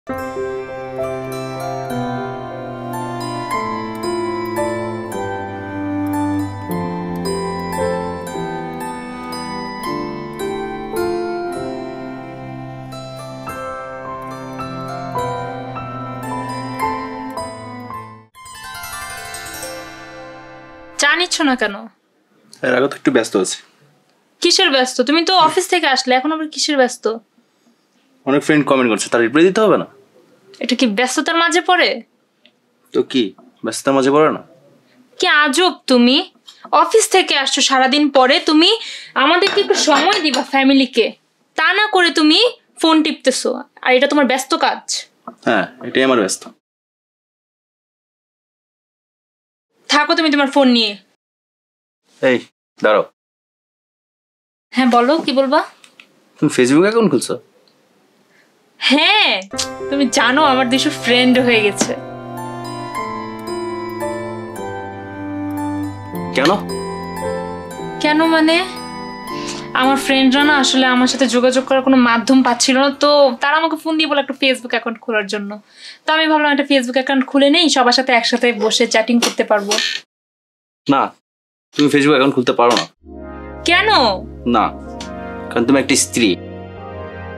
জানিছ না কেন? এর আগে তো একটু ব্যস্ত আছি। কিসের ব্যস্ত? তুমি তো অফিস থেকে আসলে, এখন আবার কিসের ব্যস্ত? অনেক ফ্রেন্ড কমেন্ট করছে, তার রিপ্লাই দিতে হবে না? এটা কি ব্যস্ততার মাঝে পড়ে? তো কি ব্যস্ততার মাঝে পড়ে না? কি আজব তুমি! অফিস থেকে আসছো সারাদিন পরে, তুমি আমাদেরকে একটু সময় দিবা ফ্যামিলিকে, তা না করে তুমি ফোন টিপতেছো, আর এটা তোমার ব্যস্ত কাজ? হ্যাঁ, এটাই আমার ব্যস্ত। থাকো তুমি তোমার ফোন নিয়ে। এই দাঁড়াও। হ্যাঁ বলো, কি বলবা? তুমি ফেসবুক অ্যাকাউন্ট খুলছো? হ্যাঁ, তুমি জানো আমার 200 ফ্রেন্ড হয়ে গেছে। কেন? কেন মানে, আমার ফ্রেন্ডরা না আসলে আমার সাথে যোগাযোগ করার কোনো মাধ্যম পাচ্ছিল না, তো তারা আমাকে ফোন দিয়ে বলে একটা ফেসবুক অ্যাকাউন্ট খোলার জন্য। তো আমি ভাবলাম একটা ফেসবুক অ্যাকাউন্ট খুলে নেই, সবার সাথে একসাথে বসে চ্যাটিং করতে পারবো। না, তুমি ফেসবুক অ্যাকাউন্ট খুলতে পারো না। কেন? না, কারণ তুমি একটা স্ত্রী,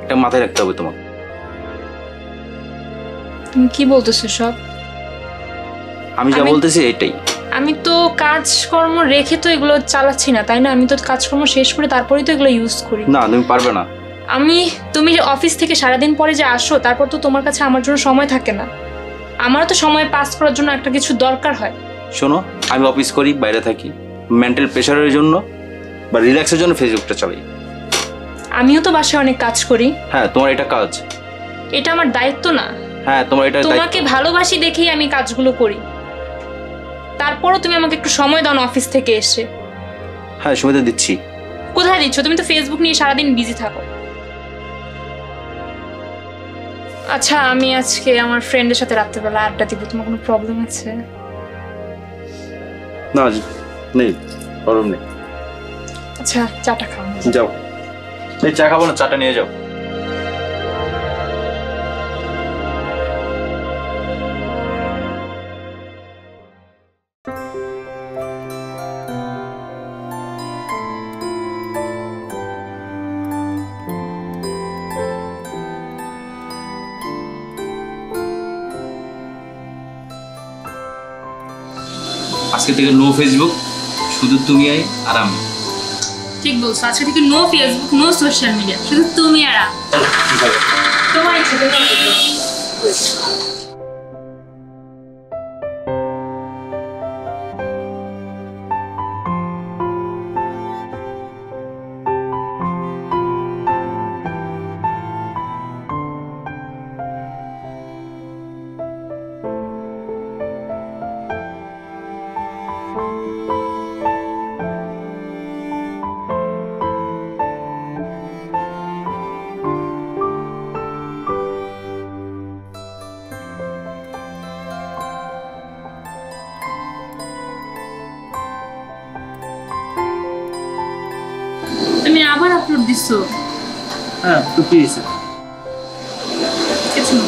এটা মাথায় রাখতে হবে তোমার। তুমি কি বলতেছো সব? আমি যা বলতেছি এটাই। আমি তো কাজকর্ম রেখে তো এগুলো চালাচ্ছি না, তাই না? আমি তো কাজকর্ম শেষ করে তারপরেই তো এগুলো ইউজ করি। না, তুমি পারবে না। তুমি অফিস থেকে সারাদিন পরে যে আসো, তারপর তো তোমার কাছে আমার জন্য সময় থাকে না। আমারও তো সময় পাস করার জন্য একটা কিছু দরকার হয়। শোনো, আমি অফিস করি, বাইরে থাকি, মেন্টাল প্রেশারের জন্য বা রিল্যাক্সের জন্য ফেসবুকটা চালাই। আমিও তো বাসায় অনেক কাজ করি। হ্যাঁ, তোমার এটা কাজ। এটা আমার দায়িত্ব না? হ্যাঁ, তোমার এটা। তোমাকে ভালোবাসি দেখেই আমি কাজগুলো করি, তারপরও তুমি আমাকে একটু সময় দাও না অফিস থেকে এসে। হ্যাঁ, সময় তো দিচ্ছি। কোথায় দিচ্ছ? তুমি তো ফেসবুক নিয়ে সারাদিন বিজি থাকো। আচ্ছা, আমি আজকে আমার ফ্রেন্ডের সাথে রাত্রেবেলা আড্ডা দিব, তোমার কোনো প্রবলেম আছে? না, নেই, প্রবলেম নেই। আচ্ছা, চাটা খাও। যাও। এই চা খাবো না, চাটা নিয়ে যাও। আজকে থেকে নো ফেসবুক, শুধু তুমি আর আমি। ঠিক বলছো, আজকে থেকে no Facebook, no social media, শুধু তুমি আর আমি। তোমার ইচ্ছে। তুমি আবার আপলোড দিছো? হ্যাঁ, তো কি হয়েছে? কিছু না।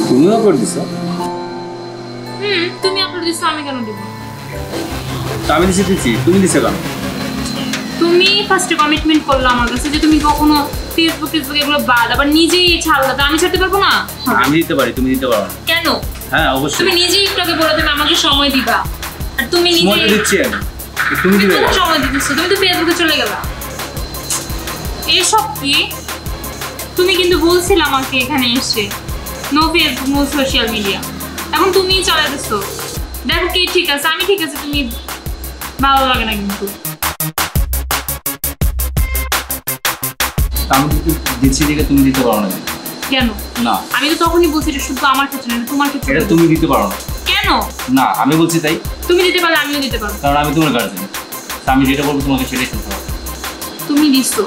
তুমি আপলোড দিছো? তুমি আপলোড দিছো, আমি কেন দিব? আমি দিছি, তুমি দিছো কেন? তুমি ফার্স্টে কমিটমেন্ট করলে আমার কাছে যে তুমি কখনো ফেসবুক এগুলো বাদ, আবার নিজেই ছাড়লা, তো আমি ছাড়তে পারবো না? আমি দিতে পারি, তুমি দিতে পারো না। কেন? হ্যাঁ, অবশ্যই। তুমি নিজেই একটু আগে বলে তুমি আমাকে সময় দিবা, আর তুমি নিজে সময় দিচ্ছি আমি। তুমি দিবে না। সময় দিতেছো, তুমি তো ফেসবুকে চলে গেলা। এসব কি? তুমি কিন্তু বলছিলে আমাকে এখানে এসে no Facebook, no social media, এখন তুমিই চালাতেছো। দেখো কি ঠিক আছে, আমি ঠিক আছে, তুমি ভালো লাগে না কিন্তু। আমি দিচ্ছি দেখে তুমি দিতে পারো না কেন? না, আমি তো তখনই বলছি এটা শুধু আমার ক্ষেত্রে না, তোমার ক্ষেত্রে। এটা তুমি দিতে পারো না। কেন? না, আমি বলছি তাই। তুমি দিতে পারলে আমিও দিতে পারবো, কারণ আমি তোমার গার্জেন। আমি যেটা বলবো তোমাকে সেটাই শুনতে হবে। তুমি দিছো,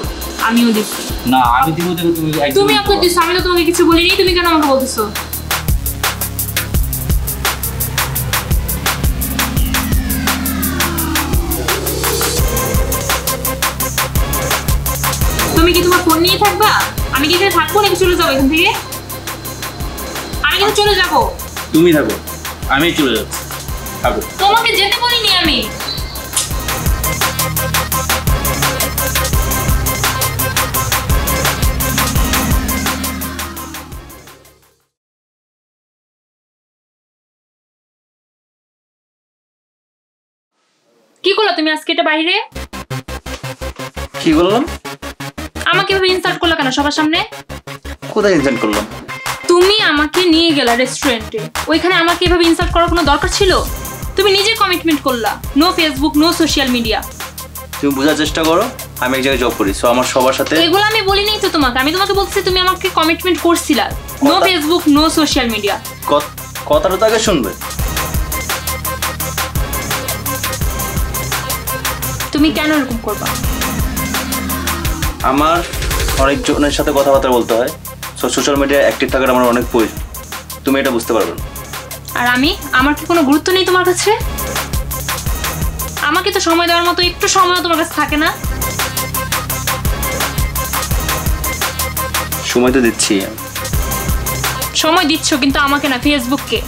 আমিও দিচ্ছি। না, আমি দিব দেখে তুমি তুমি আপলোড দিছো, আমি তো তোমাকে কিছু বলিনি, তুমি কেন আমাকে বলতেছো? ফোন নিয়ে থাকবা? আমি কি এখানে থাকবো নাকি চলে যাবো এখান থেকে? আমি কিন্তু চলে যাবো। তুমি থাকো, আমি চলে যাচ্ছি। থাকো। তোমাকে যেতে বলিনি আমি। কি করলো তুমি আজকে এটা বাইরে? কি বললাম? আমাকে এভাবে ইনসাল্ট করলো কেন সবার সামনে? কোথায় ইনসাল্ট করলাম? তুমি আমাকে নিয়ে গেলা রেস্টুরেন্টে, ওইখানে আমাকে এভাবে ইনসাল্ট করার কোনো দরকার ছিল? তুমি নিজে কমিটমেন্ট করলা, no Facebook, no social media. তুমি বোঝার চেষ্টা করো, আমি এক জায়গায় জব করি, সো আমার সবার সাথে। এগুলো আমি বলিনি তো তোমাকে, আমি তোমাকে বলছি তুমি আমাকে কমিটমেন্ট করছিলা, no Facebook, no social media. কথাটা তো আগে শুনবে। তুমি কেন এরকম করবা? আমার অনেকজনের সাথে কথাবার্তা বলতে হয়, সো সোশ্যাল মিডিয়ায় অ্যাক্টিভ থাকার আমার অনেক প্রয়োজন। তুমি এটা বুঝতে পারবে না। আর আমার কি কোনো গুরুত্ব নেই তোমার কাছে? আমাকে তো সময় দেওয়ার মতো একটু সময় তোমার কাছে থাকে না? সময় তো দিচ্ছি। সময় দিচ্ছ কিন্তু আমাকে না, ফেসবুককে।